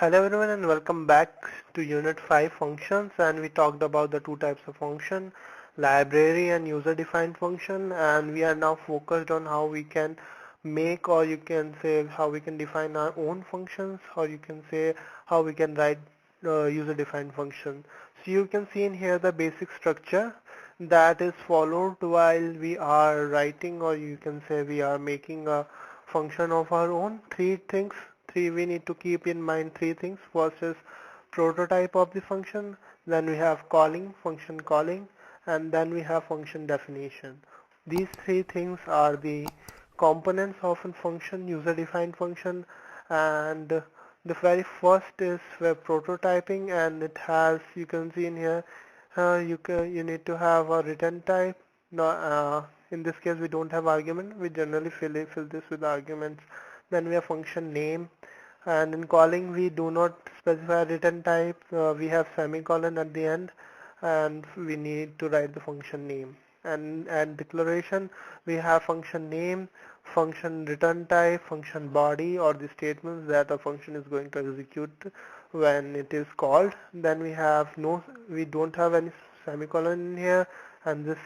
Hello everyone and welcome back to Unit 5 functions, and we talked about the two types of function, library and user defined function, and we are now focused on how we can make, or you can say how we can define our own functions, or you can say how we can write user defined function. So you can see in here the basic structure that is followed while we are writing, or you can say we are making a function of our own. Three we need to keep in mind three things. First is prototype of the function, then we have function calling, and then we have function definition. These three things are the components of a function, user defined function, and the very first is web prototyping, and it has, you can see in here, you need to have a return type. No, in this case we don't have argument. We generally fill this with arguments. Then we have function name, and in calling we do not specify return type. We have semicolon at the end, and we need to write the function name. And declaration, we have function name, function return type, function body, or the statements that a function is going to execute when it is called. Then we don't have any semicolon in here, and this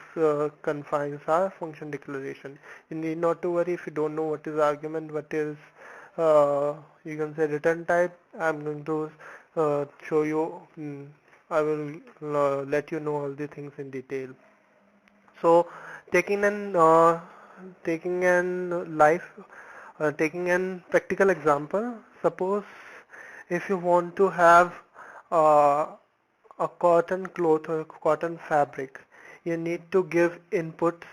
confines our function declaration. You need not to worry if you don't know what is argument, what is you can say return type. I'm going to show you. I will let you know all the things in detail. So taking an uh, taking an life taking an practical example. Suppose if you want to have uh, a cotton cloth or cotton fabric, you need to give inputs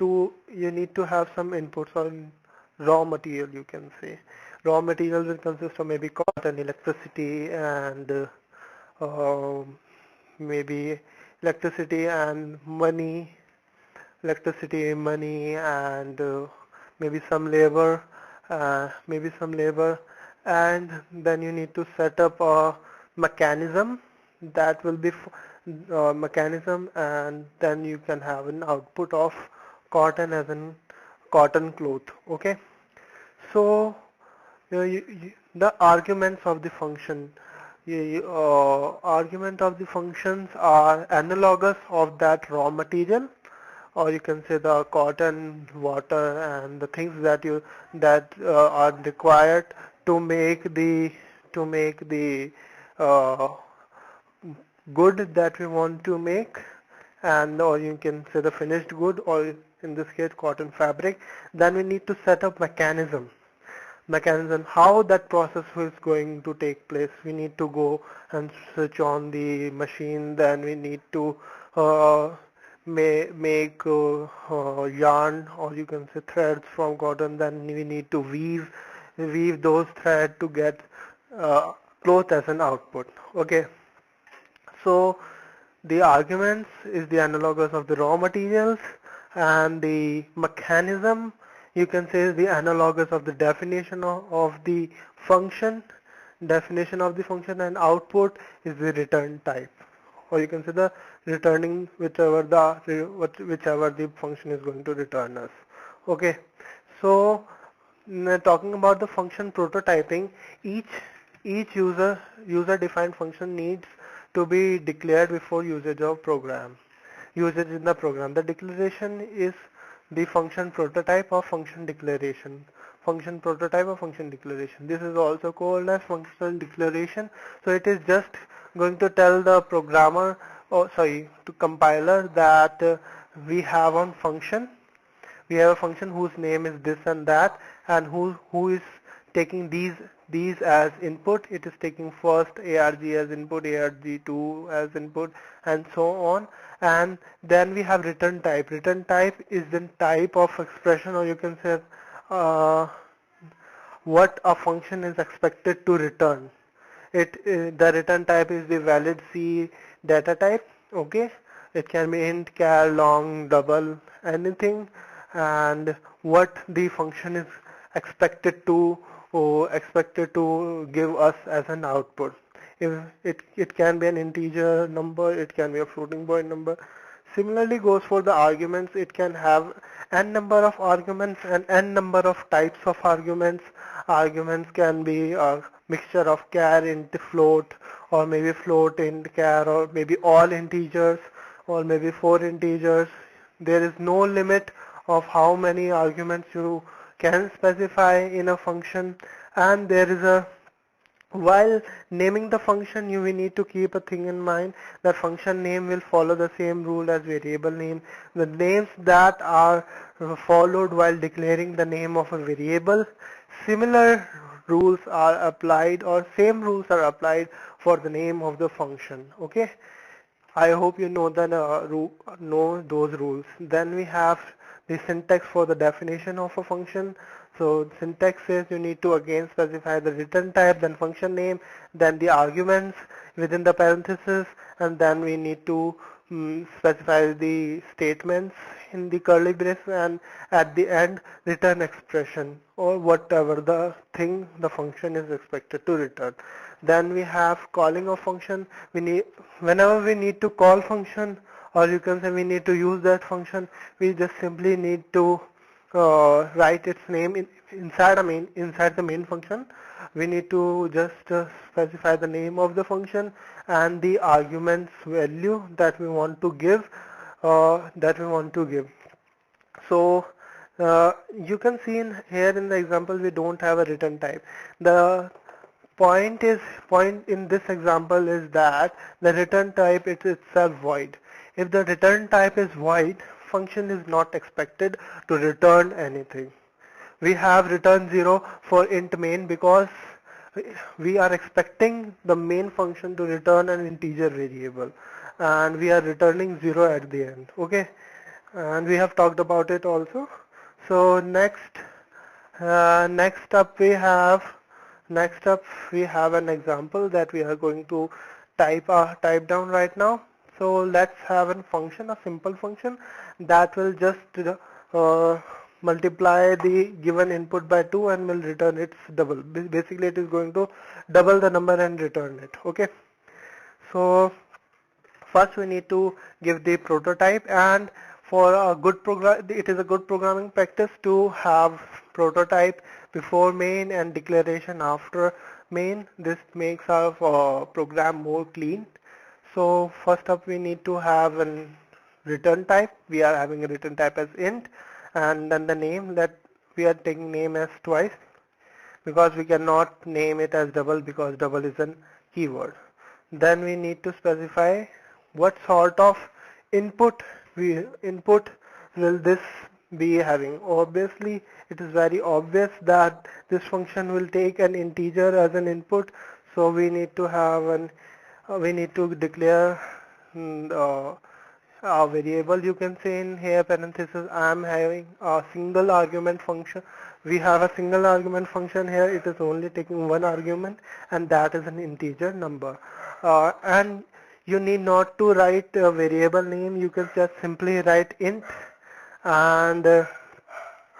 you need to have some inputs on raw material, you can say. Raw material will consist of maybe cotton, electricity, and maybe electricity, money, and maybe some labor, and then you need to set up a mechanism that will be mechanism, and then you can have an output of cotton as in cotton cloth. Okay, so the arguments of the function. Argument of the functions are analogous of that raw material, or you can say the cotton, water, and the things that are required to make the uh, good that we want to make, and or you can say the finished good, or in this case cotton fabric. Then we need to set up mechanism how that process is going to take place. We need to go and switch on the machine. Then we need to uh, make yarn, or you can say threads from cotton. Then we need to weave those threads to get uh, cloth as an output. Okay, so the arguments is the analogous of the raw materials, and the mechanism, you can say, is the analogous of the of the function, and output is the return type, or you can say the returning whichever the function is going to return us. Okay, so talking about the function prototyping, each each user defined function needs to be declared before usage in the program. The declaration is the function prototype or function declaration. Function prototype or function declaration. This is also called as functional declaration. So it is just going to tell the programmer, or sorry, to compiler, that we have one function we have a function whose name is this and that, and who is taking these as input. It is taking first arg as input, arg2 as input, and so on. And then we have return type. Return type is the type of expression, or you can say uh, what a function is expected to return. The return type is the valid C data type. Okay, it can be int, char, long, double, anything, and what the function is expected to give us as an output. If it can be an integer number, it can be a floating point number. Similarly goes for the arguments. It can have n number of arguments and n number of types of arguments. Arguments can be mixture of char int float, or maybe float int char, or maybe all integers, or maybe four integers. There is no limit of how many arguments you can specify in a function, and there is a while naming the function, you will need to keep a thing in mind that function name will follow the same rule as variable name. The names that are followed while declaring the name of a variable, similar rules are applied, or same rules are applied for the name of the function. Okay. I hope you know know those rules. Then we have the syntax for the definition of a function. So syntax says you need to again specify the return type, then function name, then the arguments within the parentheses, and then we need to specify the statements in the curly brace, and at the end return expression or whatever the thing the function is expected to return. Then we have calling of function. We need whenever we need to call function, or you can say we need to use that function, we just simply need to write its name inside the main function. We need to just specify the name of the function and the arguments value that we want to give. So you can see here in the example we don't have a return type. The point in this example is that the return type is itself void. If the return type is void, function is not expected to return anything. We have return 0 for int main because we are expecting the main function to return an integer variable, and we are returning 0 at the end. Okay, and we have talked about it also. So next up we have an example that we are going to type down right now. So let's have a function, a simple function that will just uh, multiply the given input by 2 and will return its double. Basically it is going to double the number and return it. Okay. So first we need to give the prototype, and for a good program, it is a good programming practice to have prototype before main and declaration after main. This makes our program more clean. So first up we need to have a return type. We are having a return type as int, and then the name that we are taking name as twice, because we cannot name it as double because double is an keyword. Then we need to specify what sort of input will this be having. Obviously it is very obvious that this function will take an integer as an input, so we need to have we need to declare a variable. You can say in here parenthesis I am having a single argument function. We have a single argument function here. It is only taking one argument, and that is an integer number. And you need not to write a variable name. You can just simply write int, and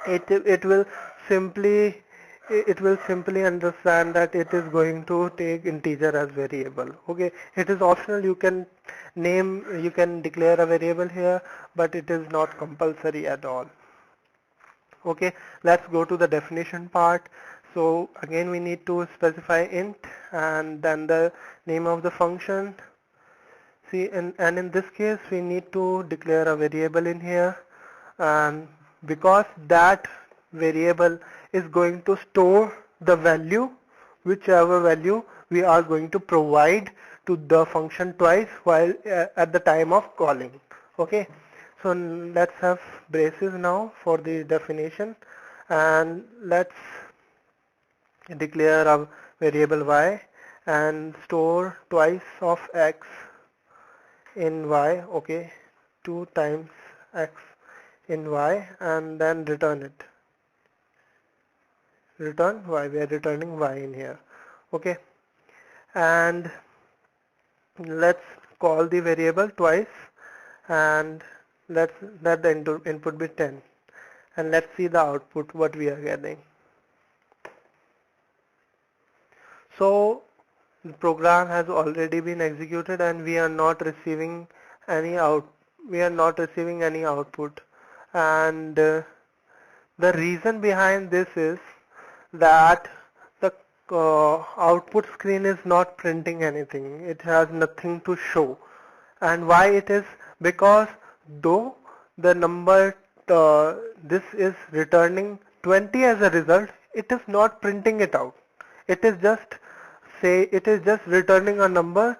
it will simply understand that it is going to take integer as variable. Okay, it is optional. You can declare a variable here, but it is not compulsory at all. Okay, let's go to the definition part. So again we need to specify int and then the name of the function. See, and in this case we need to declare a variable in here, and because that variable is going to store the value, whichever value we are going to provide to the function twice while at the time of calling. Okay, so let's have braces now for the definition, and let's declare a variable y and store twice of x in y. Okay, 2 times x in y, and then return it. Return y. We are returning y in here. Okay, and let's call the variable twice, and let's let the input be 10, and let's see the output what we are getting. So the program has already been executed and we are not receiving any output, and the reason behind this is that the output screen is not printing anything. It has nothing to show. And why it is? Because though the number this is returning 20 as a result, it is not printing it out. It is just it is just returning a number,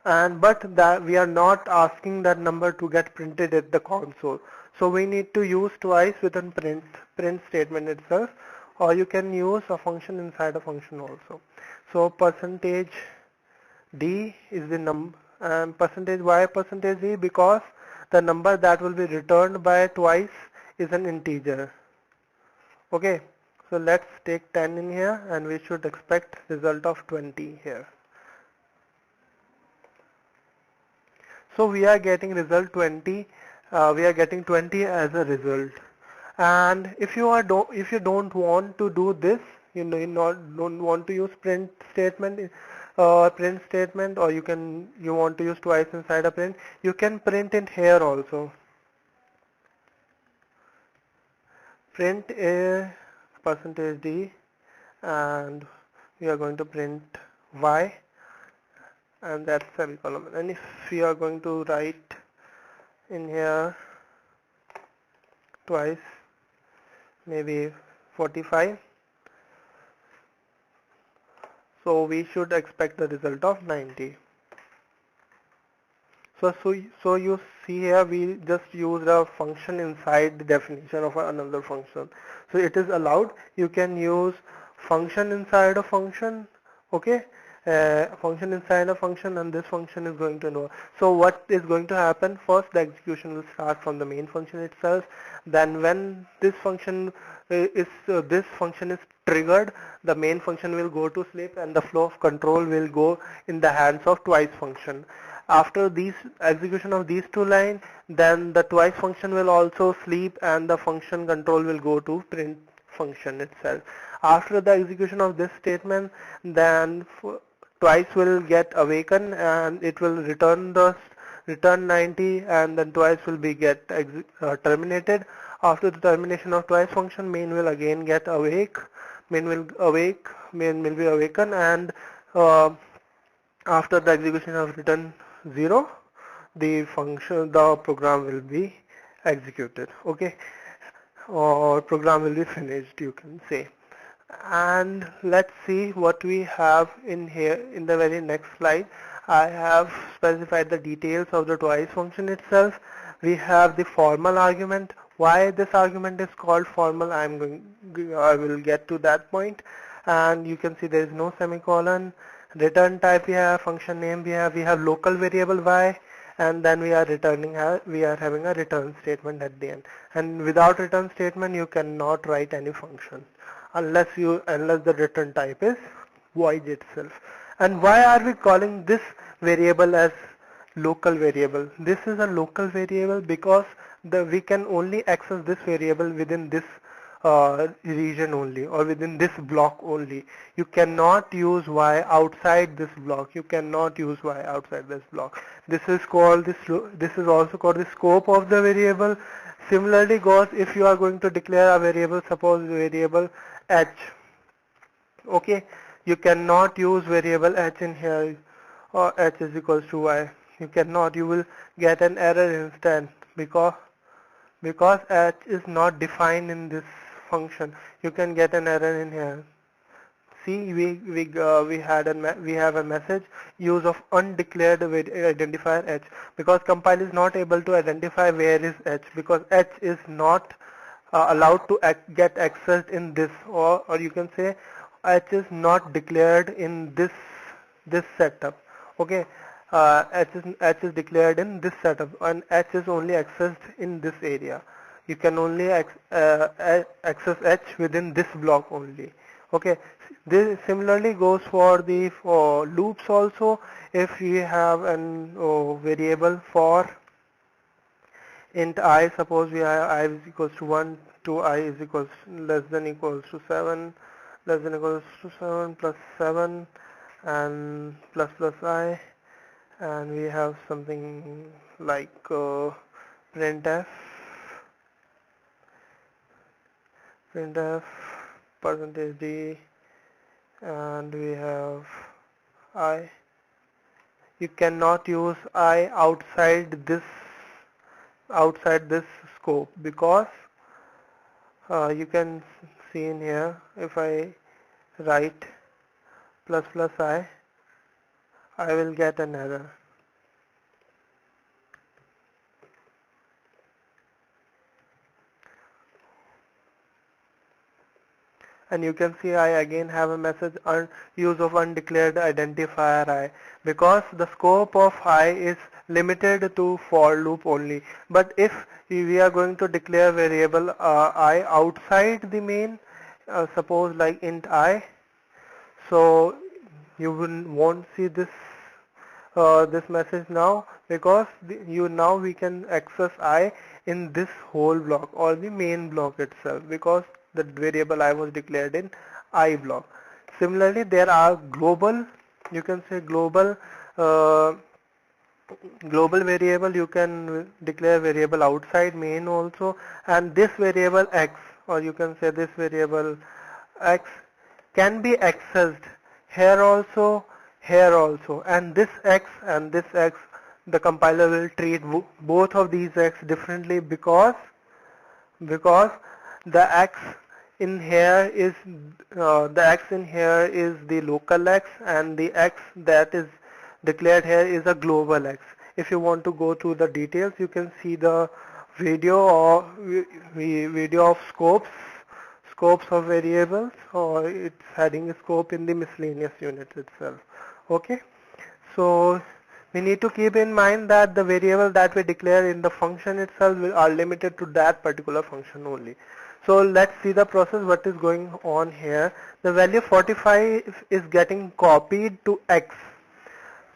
and but that we are not asking that number to get printed at the console. So we need to use twice within print statement itself, or you can use a function inside a function also. So percentage D is the percentage Y percentage D, because the number that will be returned by twice is an integer. Okay, so let's take 10 in here and we should expect result of 20 here. So we are getting result 20. We are getting 20 as a result. And if you don't want to do this, you don't want to use print statement, or you want to use twice inside a print, you can print it here also. Print a percentage D, and we are going to print Y, and that's semicolon. And if we are going to write in here twice, maybe 45, so we should expect the result of 90. So you see here we just used a function inside the definition of another function. So it is allowed. You can use function inside a function, okay? Function inside a function, and this function is going to know. So what is going to happen? First, the execution will start from the main function itself. Then when this function is triggered, the main function will go to sleep, and the flow of control will go in the hands of twice function. After these execution of these two lines, then the twice function will also sleep, and the function control will go to print function itself. After the execution of this statement, then twice will get awakened, and it will return 90, and then twice will be terminated. After the termination of twice function, main will again get main will be awakened, and uh, after the execution of return 0, the program will be executed, okay, or program will be finished, you can say. And let's see what we have in here in the very next slide. I have specified the details of the twice function itself. We have the formal argument. Why this argument is called formal, I will get to that point. And you can see there is no semicolon. Return type we have, function name we have local variable y, and then we are having a return statement at the end. And without return statement, you cannot write any function unless the return type is void itself. And why are we calling this variable as local variable? This is a local variable because we can only access this variable within this region only, or within this block only. You cannot use y outside this block. You cannot use y outside this block. This is also called the scope of the variable. Similarly goes if you are going to declare a variable, suppose variable h. Okay, you cannot use variable h in here, or h is equals to y. You cannot. You will get an error instant because h is not defined in this function. You can get an error in here. See, we have a message use of undeclared identifier h, because compile is not able to identify where is h, because h is not allowed to get accessed in this, or you can say h is not declared in this setup. Okay, h is declared in this setup, and h is only accessed in this area. You can only access h within this block only. Okay, this similarly goes for loops also. If we have an variable for int I, suppose we have I is equals to 1 to I is equals less than equals to 7, less than equals to 7 plus 7, and plus I, and we have something like printf printf percentage d and we have I. You cannot use I outside this scope, because you can see in here, if I write plus plus I will get an error. And you can see I again have a message use of undeclared identifier I, because the scope of I is limited to for loop only. But if we are going to declare variable I outside the main, suppose like int I, so you won't see this message now, because now we can access I in this whole block or the main block itself, because the variable I was declared in I block. Similarly, there are global, you can say uh, global variable, you can declare variable outside main also, and this variable x, or you can say this variable x, can be accessed here also, and this x, the compiler will treat both of these x differently, because the x in here is the local x, and the x that is declared here is a global x. If you want to go through the details, you can see the video or video of scopes of variables, or it's having a scope in the miscellaneous unit itself. Okay, so we need to keep in mind that the variable that we declare in the function itself are limited to that particular function only. So let's see the process what is going on here. The value 45 is getting copied to x.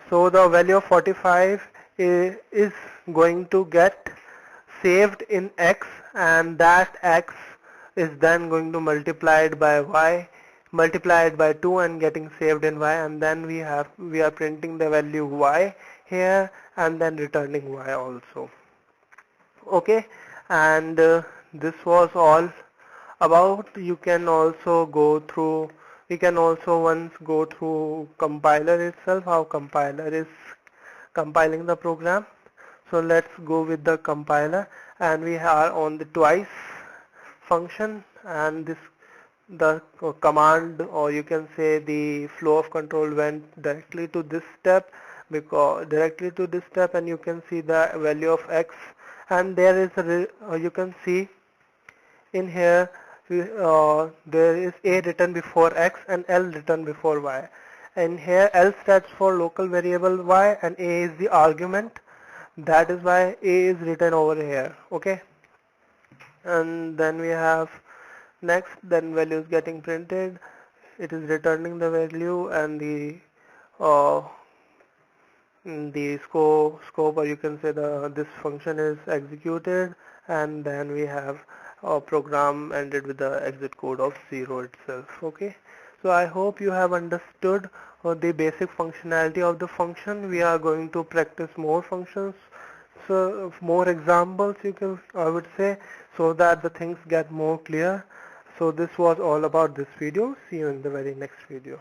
So the value of 45 is going to get saved in x, and that x is then going to multiplied by y, multiplied by 2, and getting saved in y, and then we are printing the value y here and then returning y also. Okay, and this was all about. You can also go through, we can also once go through compiler itself, how compiler is compiling the program. So let's go with the compiler, and we are on the twice function, and the command, or you can say the flow of control, went directly to this step, and you can see the value of x, and there is you can see in here there is a written before x and l written before y, and here l stands for local variable y and a is the argument, that is why a is written over here. Okay, and then we have next, then value is getting printed, it is returning the value, and uh, the scope, or you can say this function is executed, and then we have a program ended with the exit code of 0 itself. Okay, so I hope you have understood the basic functionality of the function. We are going to practice more functions, so more examples, I would say, so that the things get more clear. So this was all about this video. See you in the very next video.